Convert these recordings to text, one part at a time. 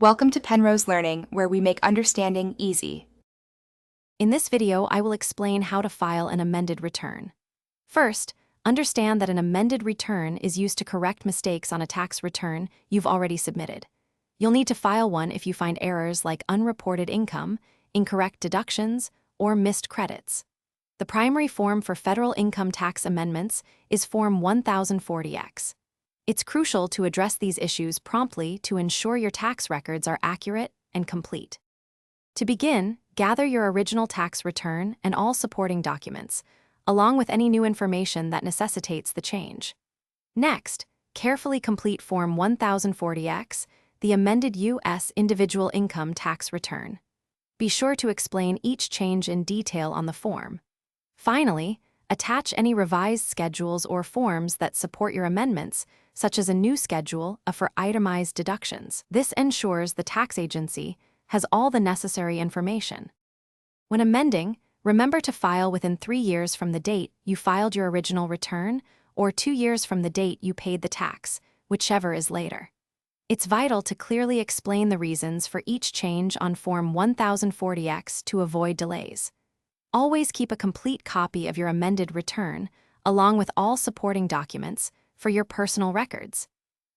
Welcome to Penrose Learning, where we make understanding easy. In this video, I will explain how to file an amended return. First, understand that an amended return is used to correct mistakes on a tax return you've already submitted. You'll need to file one if you find errors like unreported income, incorrect deductions, or missed credits. The primary form for federal income tax amendments is Form 1040X. It's crucial to address these issues promptly to ensure your tax records are accurate and complete. To begin, gather your original tax return and all supporting documents, along with any new information that necessitates the change. Next, carefully complete Form 1040X, the amended U.S. individual income tax return. Be sure to explain each change in detail on the form. Finally, attach any revised schedules or forms that support your amendments, such as a new schedule for itemized deductions. This ensures the tax agency has all the necessary information. When amending, remember to file within 3 years from the date you filed your original return or 2 years from the date you paid the tax, whichever is later. It's vital to clearly explain the reasons for each change on Form 1040X to avoid delays. Always keep a complete copy of your amended return, along with all supporting documents, for your personal records.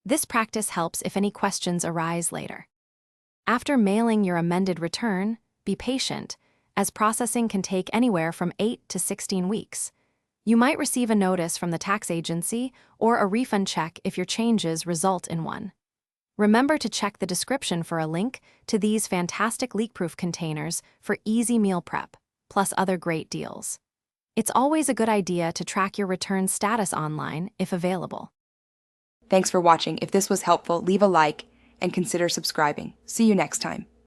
This practice helps if any questions arise later. After mailing your amended return, be patient, as processing can take anywhere from 8 to 16 weeks. You might receive a notice from the tax agency or a refund check if your changes result in one. Remember to check the description for a link to these fantastic leak-proof containers for easy meal prep, plus other great deals. It's always a good idea to track your return status online if available. Thanks for watching. If this was helpful, leave a like and consider subscribing. See you next time.